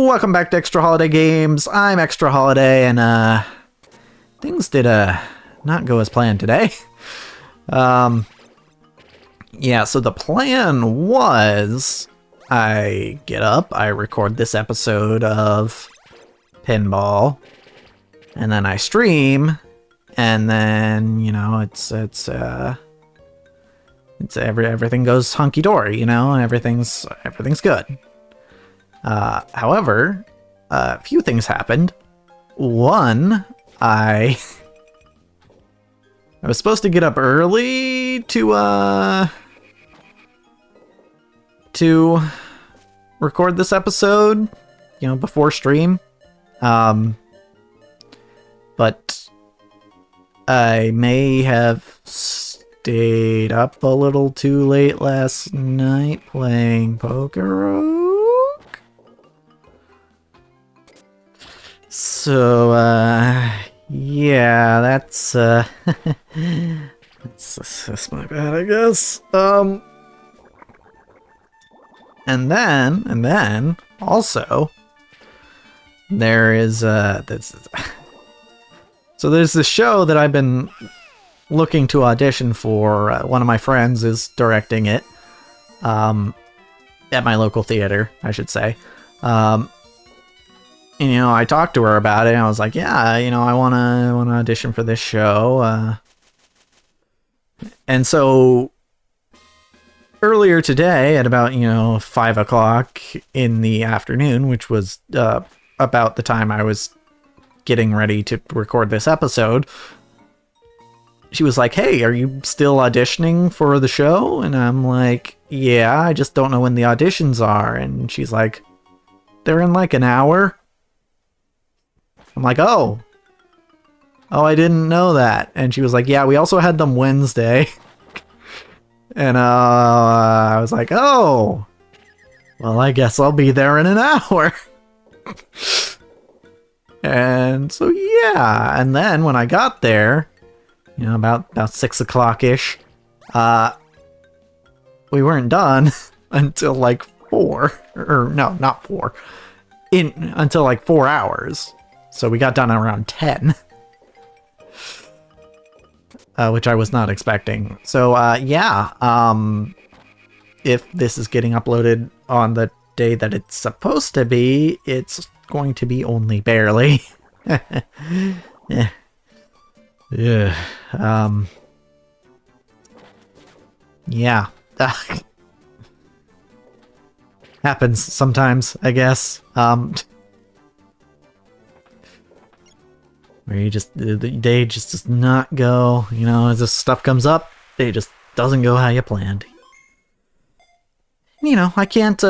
Welcome back to Extra Holiday Games. I'm Extra Holiday, and things did not go as planned today. Yeah, so the plan was I get up, I record this episode of Pinball, and then I stream, and then, you know, everything goes hunky dory, you know, and everything's good. However, a few things happened. One, I was supposed to get up early to record this episode, you know, before stream. But I may have stayed up a little too late last night playing poker. So, yeah, that's my bad, I guess. And then, also, there is, so there's this show that I've been looking to audition for. One of my friends is directing it, at my local theater, I should say. And, you know, I talked to her about it, and I was like, yeah, you know, I wanna audition for this show. And so earlier today at about, you know, 5 o'clock in the afternoon, which was about the time I was getting ready to record this episode, she was like, hey, are you still auditioning for the show? And I'm like, yeah, I just don't know when the auditions are. And she's like, they're in like an hour. I'm like, oh, I didn't know that. And she was like, yeah, we also had them Wednesday. And I was like, oh, well, I guess I'll be there in an hour. And so, yeah. And then when I got there, you know, about 6 o'clock-ish, we weren't done until like 4. Or no, not 4. Until like 4 hours. So we got done around 10. Which I was not expecting. So, yeah. If this is getting uploaded on the day that it's supposed to be, it's going to be only barely. Yeah. Yeah. Yeah. Happens sometimes, I guess. Where you just, the day just does not go, you know, as this stuff comes up, it just doesn't go how you planned. You know, I can't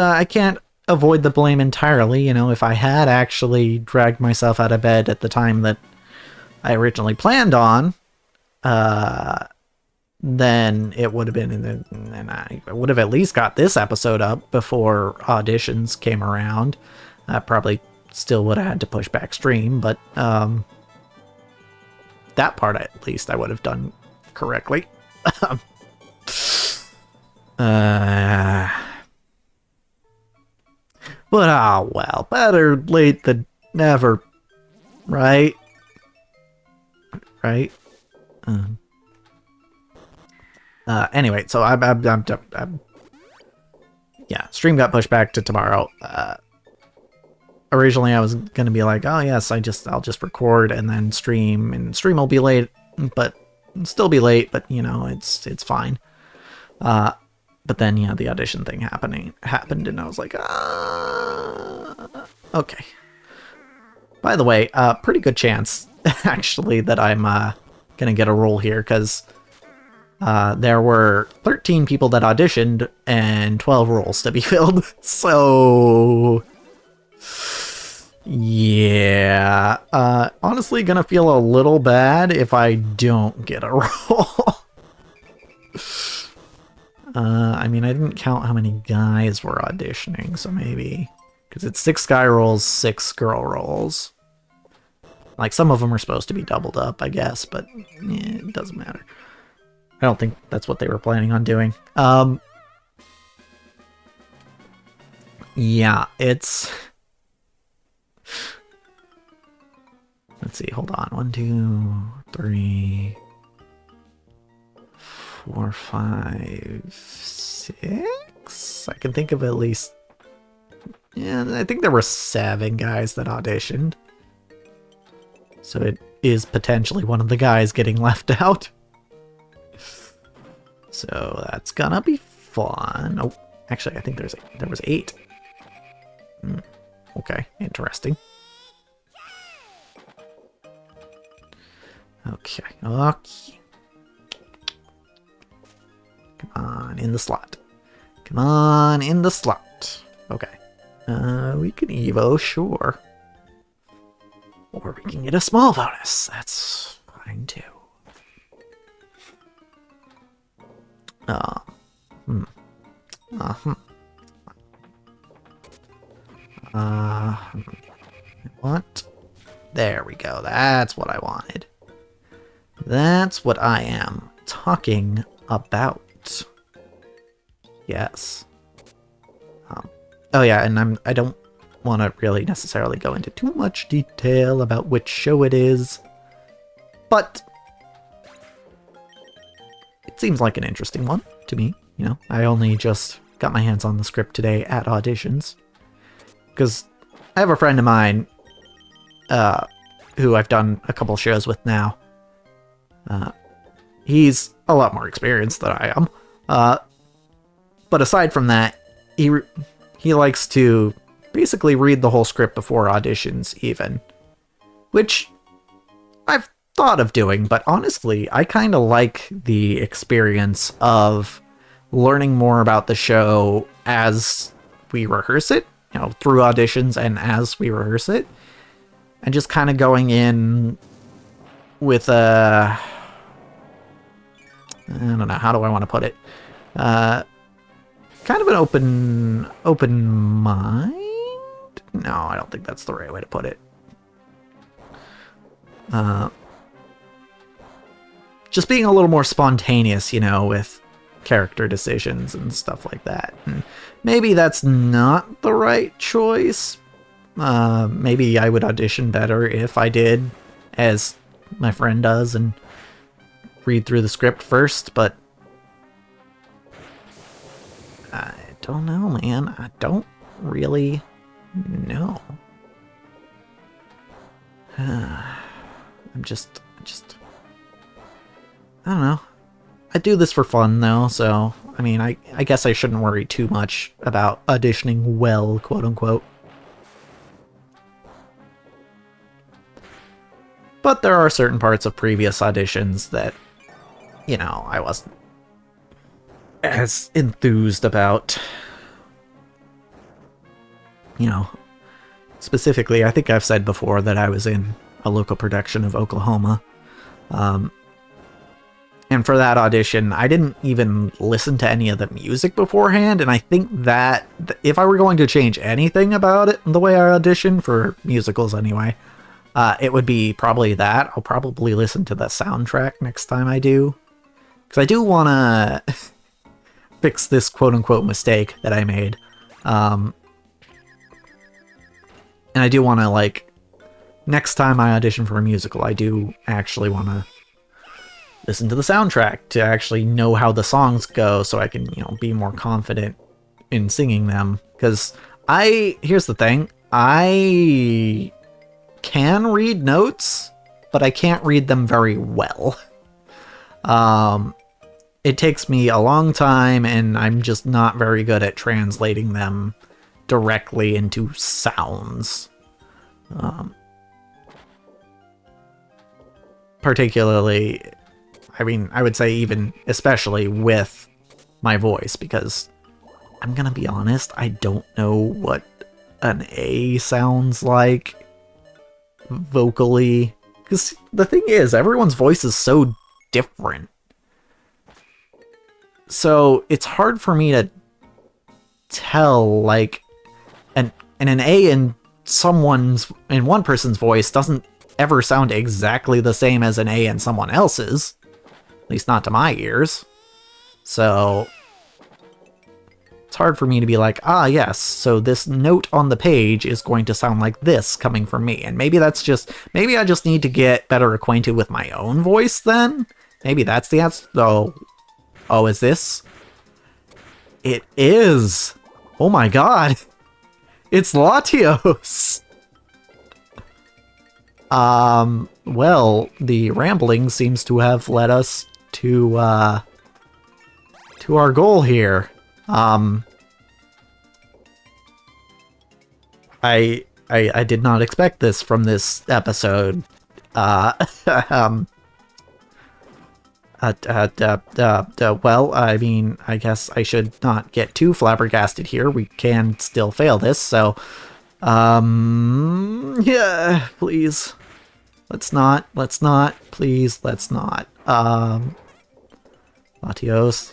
avoid the blame entirely. You know, if I had actually dragged myself out of bed at the time that I originally planned on, then it would have been and I would have at least got this episode up before auditions came around. I probably still would have had to push back stream, but, that part, at least, I would have done correctly. But, oh well, better late than never, right? Right? Anyway, so I'm yeah, stream got pushed back to tomorrow. Originally, I was gonna be like, oh yes, I'll just record and then stream, and stream will be late, but still be late, but you know, it's fine. But then, yeah, the audition thing happened, and I was like, okay. By the way, pretty good chance, actually, that I'm gonna get a role here, because there were 13 people that auditioned and 12 roles to be filled, so yeah, honestly gonna feel a little bad if I don't get a role. I mean, I didn't count how many guys were auditioning, so maybe, because it's 6 guy roles, 6 girl roles. Like, some of them are supposed to be doubled up, I guess, but yeah, it doesn't matter. I don't think that's what they were planning on doing. Yeah, it's Let's see, hold on. 1, 2, 3, 4, 5, 6? I can think of at least... Yeah, I think there were 7 guys that auditioned. So it is potentially one of the guys getting left out. So that's gonna be fun. Oh, actually, I think there was 8. Okay, interesting. Okay, okay. Come on, in the slot. Come on, in the slot. Okay. We can Evo, sure. Or we can get a small bonus. That's fine, too. What? There we go. That's what I wanted. That's what I am talking about. Yes. Oh yeah, and I don't want to really necessarily go into too much detail about which show it is, but it seems like an interesting one to me. You know, I only just got my hands on the script today at auditions, because I have a friend of mine who I've done a couple shows with now. He's a lot more experienced than I am, but aside from that, he likes to basically read the whole script before auditions even, which I've thought of doing, but honestly, I kind of like the experience of learning more about the show as we rehearse it, you know, through auditions and as we rehearse it, and just kind of going in with a... I don't know, how do I want to put it? Kind of an open mind? No, I don't think that's the right way to put it. Just being a little more spontaneous, you know, with character decisions and stuff like that. And maybe that's not the right choice. Maybe I would audition better if I did, as my friend does, and read through the script first, but I don't know, man. I don't really know. I'm just, I don't know. I do this for fun, though, so, I mean, I guess I shouldn't worry too much about auditioning well, quote-unquote. But there are certain parts of previous auditions that, you know, I wasn't as enthused about. You know, specifically, I think I've said before that I was in a local production of Oklahoma. And for that audition, I didn't even listen to any of the music beforehand, and I think that if I were going to change anything about it, the way I audition for musicals anyway, it would be probably that. I'll probably listen to the soundtrack next time I do, because I do want to fix this quote-unquote mistake that I made. And I do want to, like, next time I audition for a musical, I do actually want to listen to the soundtrack to actually know how the songs go, so I can, you know, be more confident in singing them. Because here's the thing, I can read notes, but I can't read them very well. It takes me a long time, and I'm just not very good at translating them directly into sounds. Particularly, I mean, I would say even especially with my voice, because I'm gonna be honest, I don't know what an A sounds like vocally. Because the thing is, everyone's voice is so different. So it's hard for me to tell, like, an A in one person's voice doesn't ever sound exactly the same as an A in someone else's. At least not to my ears. So It's hard for me to be like, ah, yes, so this note on the page is going to sound like this coming from me. And maybe I just need to get better acquainted with my own voice then? Maybe that's the answer. Oh, is this? It is. Oh my god. It's Latios. Well, the rambling seems to have led us to our goal here. I did not expect this from this episode. Well, I mean, I guess I should not get too flabbergasted here. We can still fail this, so, yeah, please. Let's not, please, let's not. Latios.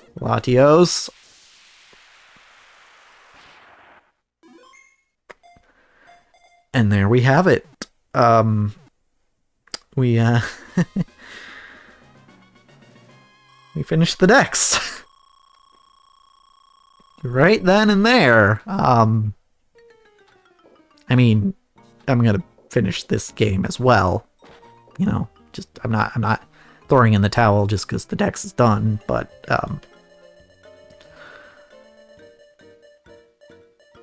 And there we have it. We finished the decks. Right then and there. I mean, I'm gonna finish this game as well. You know, just I'm not throwing in the towel just because the dex is done, but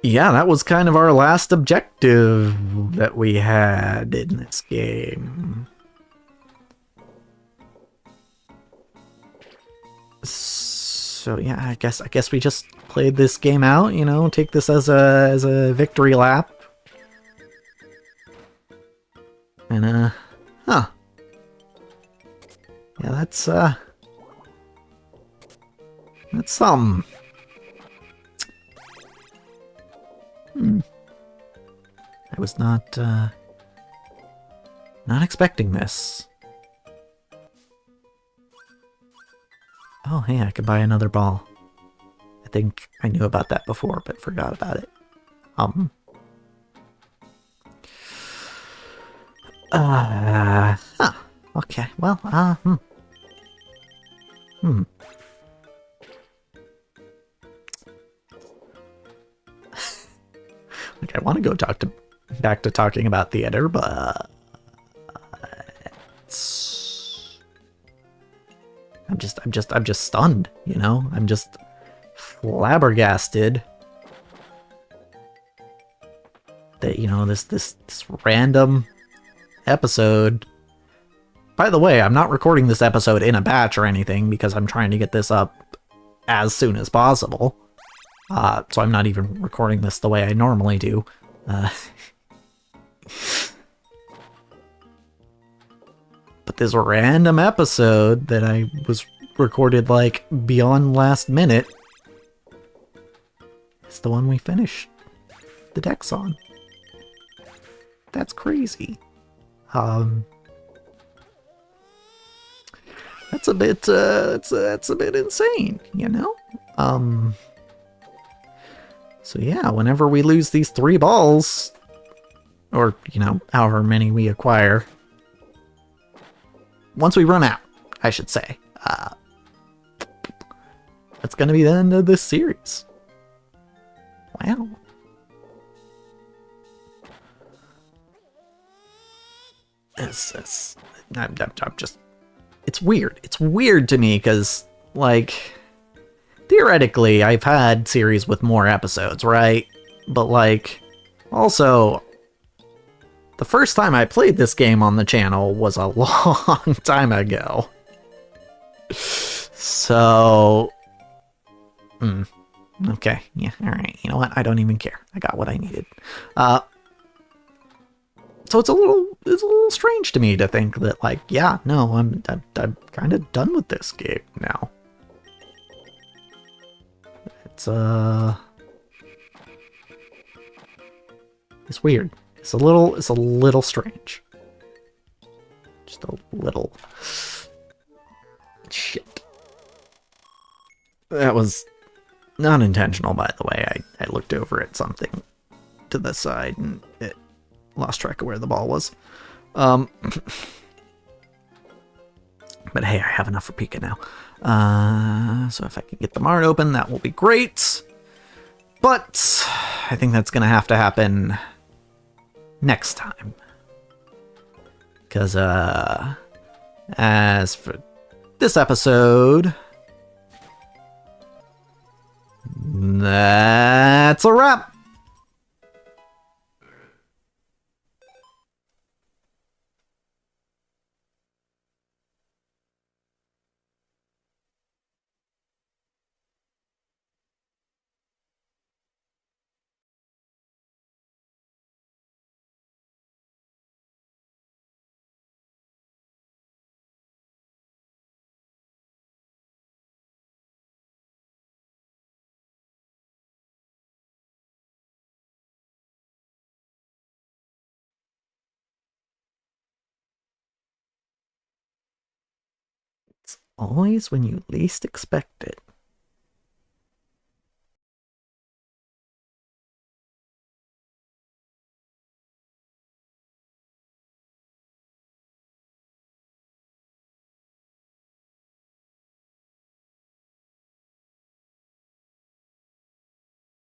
yeah, that was kind of our last objective that we had in this game. So yeah, I guess we just played this game out, you know, take this as a victory lap. And huh. Yeah, that's something. I was not expecting this. Oh, hey, I could buy another ball. I think I knew about that before, but forgot about it. Huh. Okay, well, Like, I want to go back to talking about theater, but I'm just stunned, you know? I'm just flabbergasted that, you know, this random episode. By the way, I'm not recording this episode in a batch or anything because I'm trying to get this up as soon as possible. So I'm not even recording this the way I normally do. But this random episode that I was recorded like beyond last minute is the one we finished the decks on. That's crazy. That's a bit that's a bit insane, you know? So yeah, whenever we lose these 3 balls, or, you know, however many we acquire, once we run out, I should say, that's gonna be the end of this series. Wow. I'm just, it's weird. It's weird to me because, like, theoretically, I've had series with more episodes, right? But, like, also, the first time I played this game on the channel was a long time ago. So, okay, yeah, alright, you know what? I don't even care. I got what I needed. So it's a little strange to me to think that, like, yeah, no, I'm kind of done with this game now. It's weird. It's a little strange. Just a little shit. That was not intentional, by the way. I looked over at something to the side and it lost track of where the ball was. But hey, I have enough for Pika now. So if I can get the Mart open, that will be great. But I think that's going to have to happen next time. Because, as for this episode, that's a wrap. Always when you least expect it.